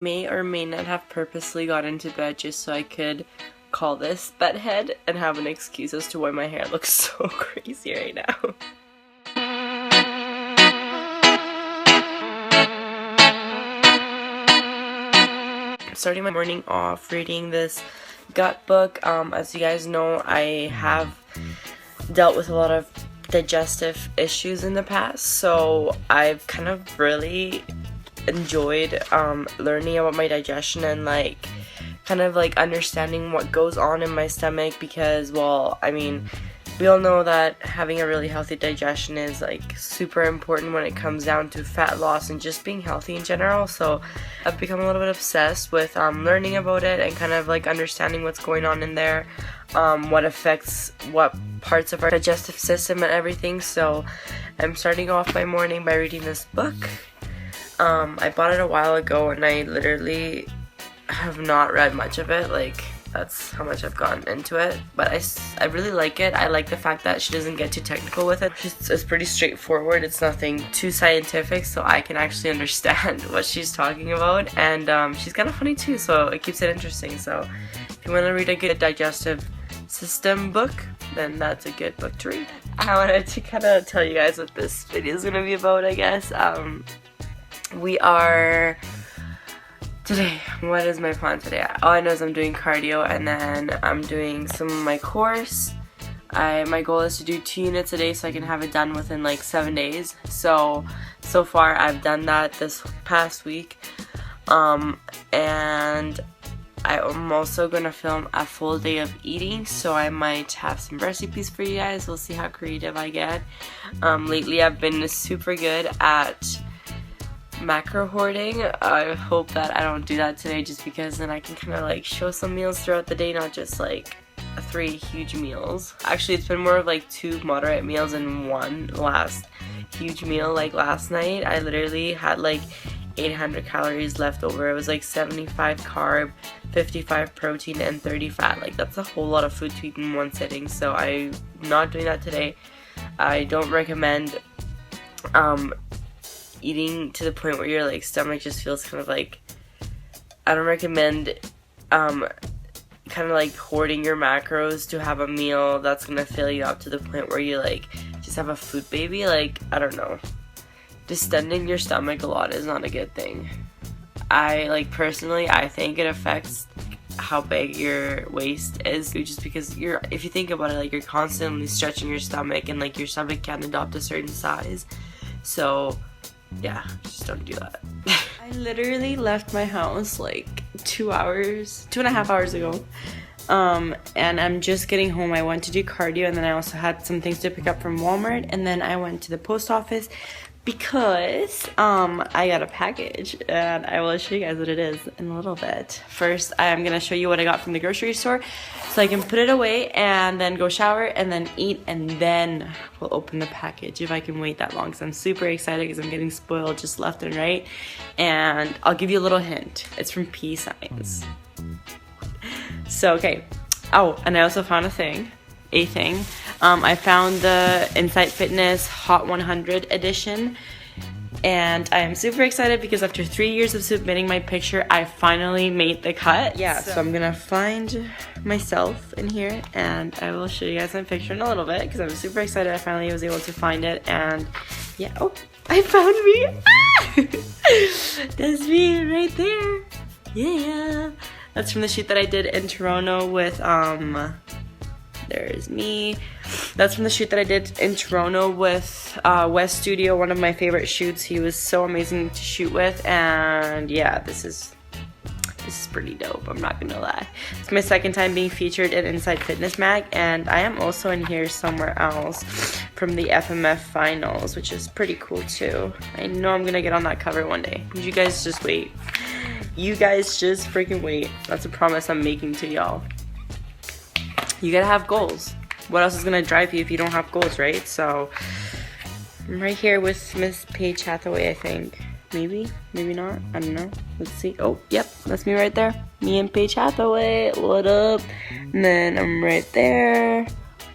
May or may not have purposely got into bed just so I could call this bedhead and have an excuse as to why my hair looks so crazy right now. I'm starting my morning off reading this gut book. As you guys know, I have dealt with a lot of digestive issues in the past, so I've kind of really enjoyed learning about my digestion and kind of understanding what goes on in my stomach, because, well, I mean, we all know that having a really healthy digestion is super important when it comes down to fat loss and just being healthy in general. So I've become a little bit obsessed with learning about it and kind of understanding what's going on in there, what affects what parts of our digestive system and everything. So I'm starting off my morning by reading this book. I bought it a while ago and I literally have not read much of it. That's how much I've gotten into it, but I really like it. I like the fact that she doesn't get too technical with it. It's pretty straightforward. It's nothing too scientific, so I can actually understand what she's talking about, and she's kind of funny too, so it keeps it interesting. So if you want to read a good digestive system book, then that's a good book to read. I wanted to kind of tell you guys what this video is going to be about, I guess. Today, what is my plan today? All I know is I'm doing cardio and then I'm doing some of my course. My goal is to do 2 units a day so I can have it done within 7 days. So far I've done that this past week. And I'm also gonna film a full day of eating, so I might have some recipes for you guys. We'll see how creative I get. Lately I've been super good at macro hoarding. I hope that I don't do that today, just because then I can kind of show some meals throughout the day, not just 3 huge meals. Actually, it's been more of 2 moderate meals and 1 last huge meal. Last night I literally had 800 calories left over. It was 75 carb, 55 protein, and 30 fat. That's a whole lot of food to eat in one sitting, so I'm not doing that today. I don't recommend eating to the point where your stomach just feels kind of I don't recommend kind of hoarding your macros to have a meal that's gonna fill you up to the point where you just have a food baby. I don't know, distending your stomach a lot is not a good thing. Personally, I think it affects how big your waist is, just because if you think about it, you're constantly stretching your stomach, and your stomach can adopt a certain size. So yeah, just don't do that. I literally left my house 2.5 hours ago, and I'm just getting home. I went to do cardio, and then I also had some things to pick up from Walmart, and then I went to the post office because I got a package, and I will show you guys what it is in a little bit. First, I am gonna show you what I got from the grocery store so I can put it away and then go shower and then eat, and then we'll open the package if I can wait that long, because I'm super excited because I'm getting spoiled just left and right. And I'll give you a little hint. It's from P Science. So, okay. Oh, and I also found a thing. I found the Inside Fitness Hot 100 edition, and I am super excited because after 3 years of submitting my picture, I finally made the cut. Yeah, so I'm gonna find myself in here, and I will show you guys my picture in a little bit because I'm super excited I finally was able to find it. And yeah, oh, I found me. Ah! That's me right there. Yeah, that's from the shoot that I did in Toronto with there's me. That's from the shoot that I did in Toronto with West Studio, one of my favorite shoots. He was so amazing to shoot with, and yeah, this is pretty dope, I'm not gonna lie. It's my 2nd time being featured in Inside Fitness Mag, and I am also in here somewhere else from the FMF finals, which is pretty cool too. I know I'm gonna get on that cover one day. You guys just wait. You guys just freaking wait. That's a promise I'm making to y'all. You gotta have goals. What else is gonna drive you if you don't have goals, right? So I'm right here with Miss Paige Hathaway, I think. Maybe not. I don't know. Let's see. Oh, yep, that's me right there. Me and Paige Hathaway. What up? And then I'm right there.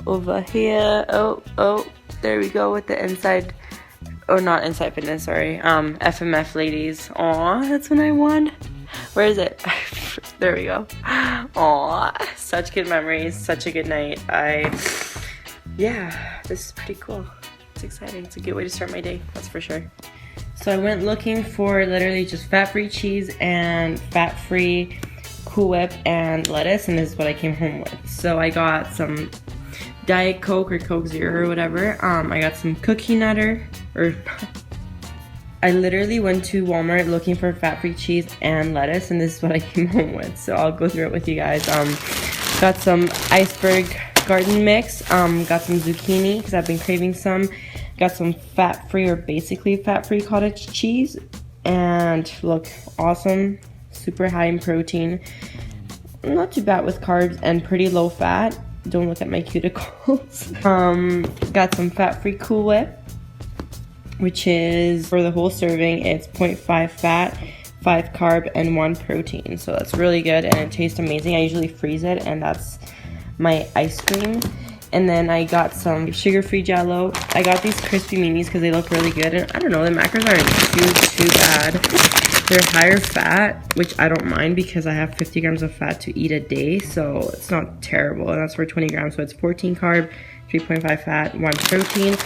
Over here. Oh, there we go with the Inside, or not Inside Fitness, sorry. FMF ladies. Aw, that's when I won. Where is it? There we go. Aw, such good memories, such a good night. Yeah, this is pretty cool. It's exciting. It's a good way to start my day, that's for sure. So I went looking for literally just fat-free cheese and fat-free Cool Whip and lettuce, and this is what I came home with. So I got some Diet Coke or Coke Zero or whatever. I got some cookie nutter, or I literally went to Walmart looking for fat-free cheese and lettuce, and this is what I came home with. So I'll go through it with you guys. Got some iceberg garden mix. Got some zucchini because I've been craving some. Got some fat-free or basically fat-free cottage cheese, and look awesome, super high in protein, not too bad with carbs, and pretty low fat. Don't look at my cuticles. Got some fat-free Cool Whip, which is for the whole serving. It's 0.5 fat, 5 carb, and 1 protein. So that's really good, and it tastes amazing. I usually freeze it, and that's my ice cream. And then I got some sugar-free Jell-O. I got these crispy minis because they look really good. And I don't know, the macros aren't too bad. They're higher fat, which I don't mind because I have 50 grams of fat to eat a day. So it's not terrible. And that's for 20 grams. So it's 14 carb, 3.5 fat, 1 protein.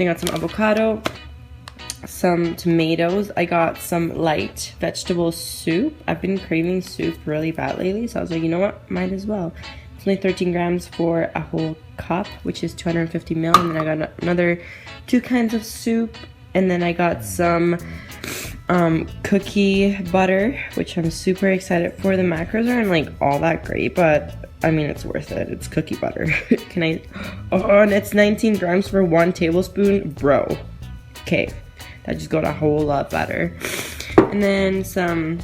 I got some avocado, some tomatoes. I got some light vegetable soup. I've been craving soup really bad lately. So I was like, you know what? Might as well. It's only 13 grams for a whole cup, which is 250 ml. And then I got another 2 kinds of soup. And then I got some cookie butter, which I'm super excited for. The macros aren't like all that great, but I mean, it's worth it. It's cookie butter. Oh, and it's 19 grams for 1 tablespoon. Bro. Okay. That just got a whole lot better. And then some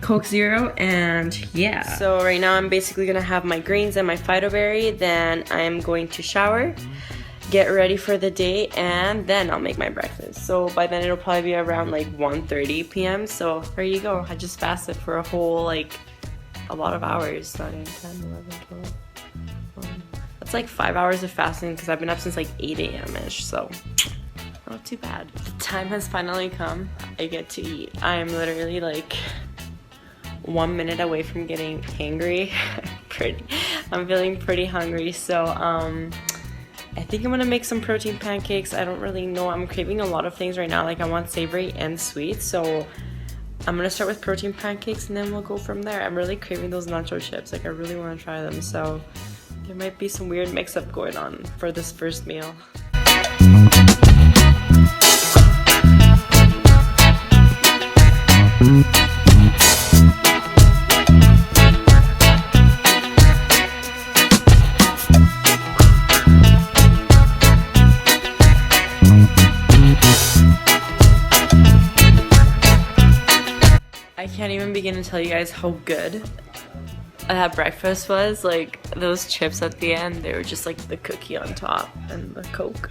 Coke Zero, and yeah. So right now I'm basically gonna have my greens and my phytoberry, then I'm going to shower, get ready for the day, and then I'll make my breakfast. So by then it'll probably be around like 1:30 p.m. So there you go. I just fasted for a whole, like, a lot of hours. 9, 10, 11, 12. That's like 5 hours of fasting because I've been up since like 8 a.m.-ish, so not too bad. The time has finally come. I get to eat. I am literally like 1 minute away from getting hangry. I'm feeling pretty hungry, so I think I'm gonna make some protein pancakes. I don't really know. I'm craving a lot of things right now. Like, I want savory and sweet, so I'm gonna start with protein pancakes and then we'll go from there. I'm really craving those nacho chips. Like, I really want to try them, so there might be some weird mix-up going on for this first meal. I can't even begin to tell you guys how good that breakfast was. Like, those chips at the end, they were just like the cookie on top and the Coke.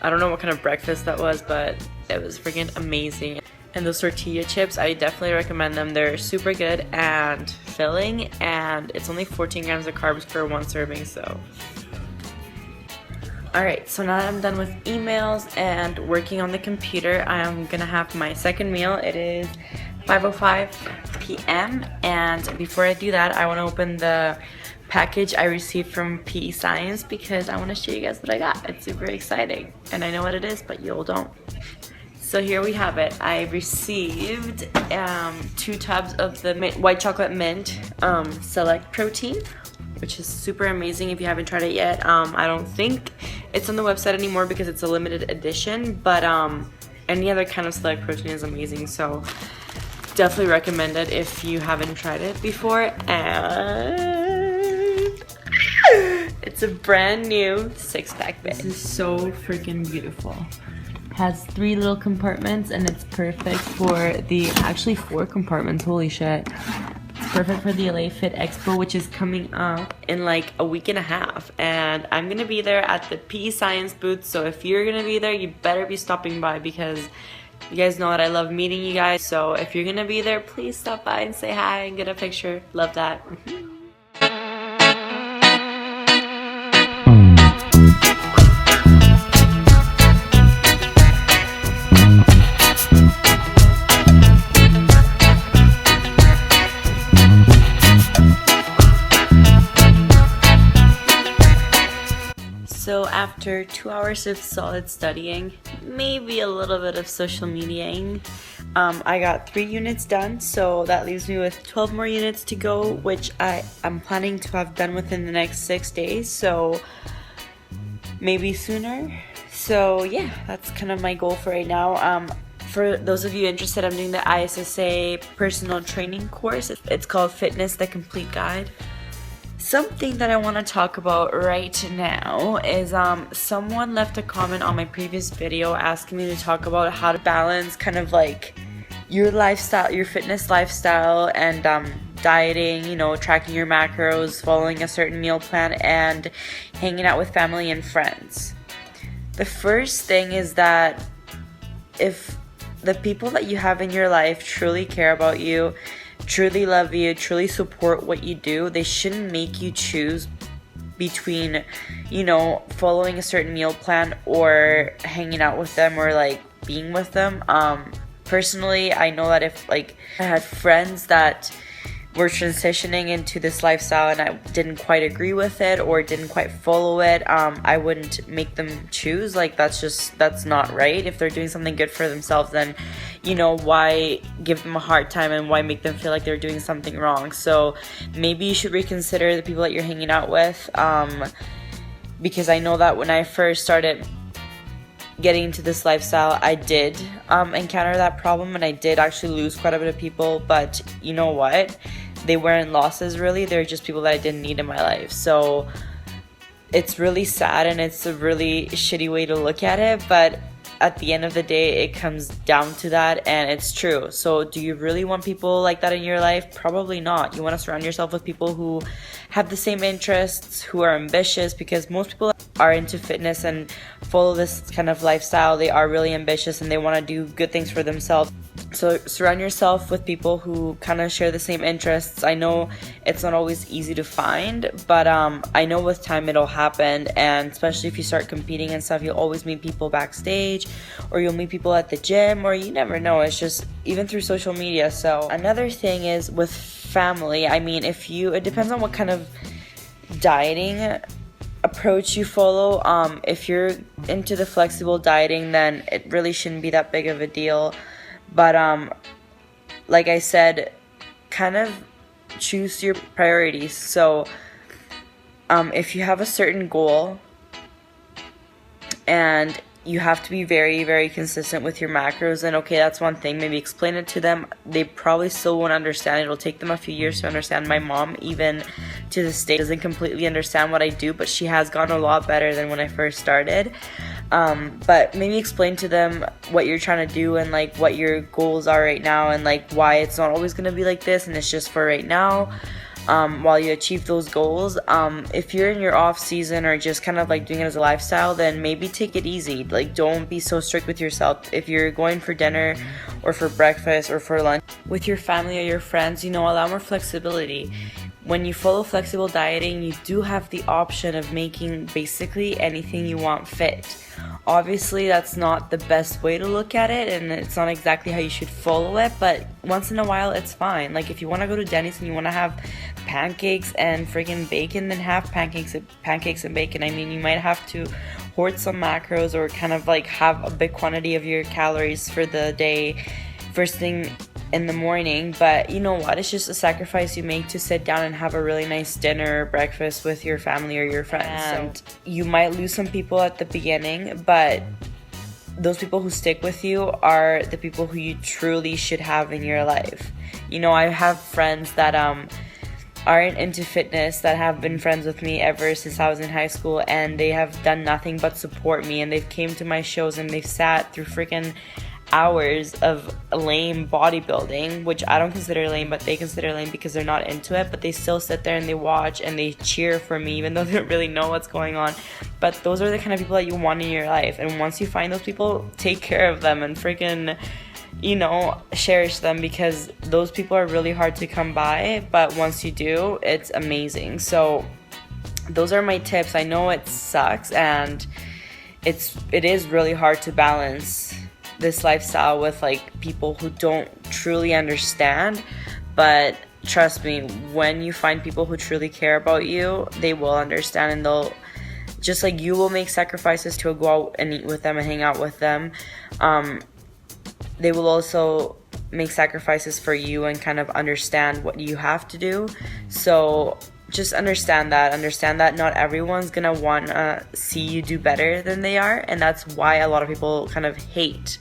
I don't know what kind of breakfast that was, but it was freaking amazing. And those tortilla chips, I definitely recommend them. They're super good and filling, and it's only 14 grams of carbs for 1 serving, so. Alright, so now that I'm done with emails and working on the computer, I'm gonna have my second meal. It is 5:05 p.m. and before I do that, I want to open the package I received from PE Science because I want to show you guys what I got. It's super exciting, and I know what it is, but you all don't. So here we have it. I received 2 tubs of the white chocolate mint select protein, which is super amazing if you haven't tried it yet. I don't think it's on the website anymore because it's a limited edition, but any other kind of select protein is amazing, so definitely recommend it if you haven't tried it before. And it's a brand new 6-pack bag. This is so freaking beautiful. Has 3 little compartments, and it's perfect for the, actually 4 compartments, holy shit. It's perfect for the LA Fit Expo, which is coming up in like a week and a half, and I'm gonna be there at the PE Science booth, so if you're gonna be there, you better be stopping by because you guys know that I love meeting you guys, so if you're gonna be there, please stop by and say hi and get a picture. Love that. So after 2 hours of solid studying, maybe a little bit of social mediaing, I got 3 units done, so that leaves me with 12 more units to go, which I'm planning to have done within the next 6 days, so maybe sooner. So yeah, that's kind of my goal for right now. For those of you interested, I'm doing the ISSA personal training course. It's called Fitness, the Complete Guide. Something that I want to talk about right now is someone left a comment on my previous video asking me to talk about how to balance kind of like your lifestyle, your fitness lifestyle, and dieting, you know, tracking your macros, following a certain meal plan, and hanging out with family and friends. The first thing is that if the people that you have in your life truly care about you, truly love you, truly support what you do, they shouldn't make you choose between, you know, following a certain meal plan or hanging out with them or like being with them. Personally, I know that if like I had friends that were transitioning into this lifestyle and I didn't quite agree with it or didn't quite follow it, I wouldn't make them choose. Like that's not right. If they're doing something good for themselves, then, you know, why give them a hard time and why make them feel like they're doing something wrong? So maybe you should reconsider the people that you're hanging out with, because I know that when I first started getting into this lifestyle, I did encounter that problem, and I did actually lose quite a bit of people, but you know what? They weren't losses really, they're just people that I didn't need in my life. So it's really sad and it's a really shitty way to look at it, but at the end of the day, it comes down to that, and it's true. So do you really want people like that in your life? Probably not. You want to surround yourself with people who have the same interests, who are ambitious, because most people are into fitness and follow this kind of lifestyle. They are really ambitious and they want to do good things for themselves. So surround yourself with people who kind of share the same interests. I know it's not always easy to find, but I know with time it'll happen, and especially if you start competing and stuff, you'll always meet people backstage, or you'll meet people at the gym, or you never know. It's just even through social media. So another thing is with family. I mean, it depends on what kind of dieting approach you follow. If you're into the flexible dieting, then it really shouldn't be that big of a deal. But like I said, kind of choose your priorities. So if you have a certain goal and you have to be very, very consistent with your macros, and okay, that's one thing. Maybe explain it to them. They probably still won't understand. It'll take them a few years to understand. My mom, even to this day, doesn't completely understand what I do, but she has gotten a lot better than when I first started. But maybe explain to them what you're trying to do and like what your goals are right now, and like why it's not always going to be like this and it's just for right now. While you achieve those goals, if you're in your off season or just kind of like doing it as a lifestyle, then maybe take it easy. Like, don't be so strict with yourself. If you're going for dinner or for breakfast or for lunch with your family or your friends, you know, allow more flexibility. When you follow flexible dieting, you do have the option of making basically anything you want fit. Obviously, that's not the best way to look at it, and it's not exactly how you should follow it, but once in a while, it's fine. Like, if you want to go to Denny's and you want to have pancakes and freaking bacon, then have pancakes and bacon. I mean, you might have to hoard some macros or kind of like have a big quantity of your calories for the day first thing in the morning, but you know what, it's just a sacrifice you make to sit down and have a really nice dinner or breakfast with your family or your friends. And you might lose some people at the beginning, but those people who stick with you are the people who you truly should have in your life. You know, I have friends that aren't into fitness that have been friends with me ever since I was in high school, and they have done nothing but support me, and they've came to my shows and they've sat through freaking hours of lame bodybuilding, which I don't consider lame, but they consider lame because they're not into it, but they still sit there and they watch and they cheer for me even though they don't really know what's going on. But those are the kind of people that you want in your life, and once you find those people, take care of them and freaking, you know, cherish them, because those people are really hard to come by, but once you do, it's amazing. So those are my tips. I know it sucks and it is really hard to balance this lifestyle with like people who don't truly understand, but trust me, when you find people who truly care about you, they will understand, and just like you will make sacrifices to go out and eat with them and hang out with them, they will also make sacrifices for you and kind of understand what you have to do. So just understand that not everyone's gonna want to see you do better than they are, and that's why a lot of people kind of hate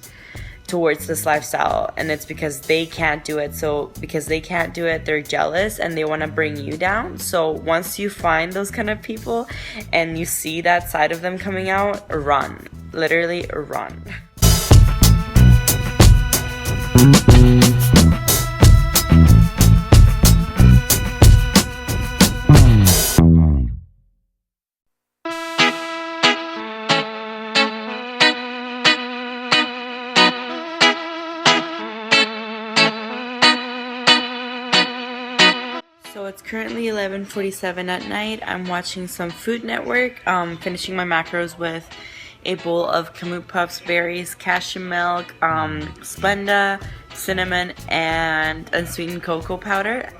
towards this lifestyle, and it's because they can't do it. So because they can't do it, they're jealous and they want to bring you down. So once you find those kind of people and you see that side of them coming out, run, literally run. So it's currently 11:47 at night. I'm watching some Food Network, finishing my macros with a bowl of Kamut Puffs, berries, cashew milk, Splenda, cinnamon, and unsweetened cocoa powder,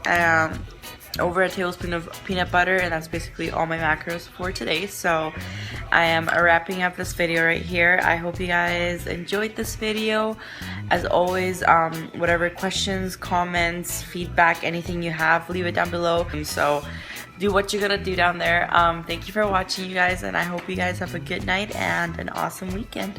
over a tablespoon of peanut butter, and that's basically all my macros for today. So I am wrapping up this video right here. I hope you guys enjoyed this video. As always, whatever questions, comments, feedback, anything you have, leave it down below. So do what you're gonna do down there. Thank you for watching, you guys, and I hope you guys have a good night and an awesome weekend.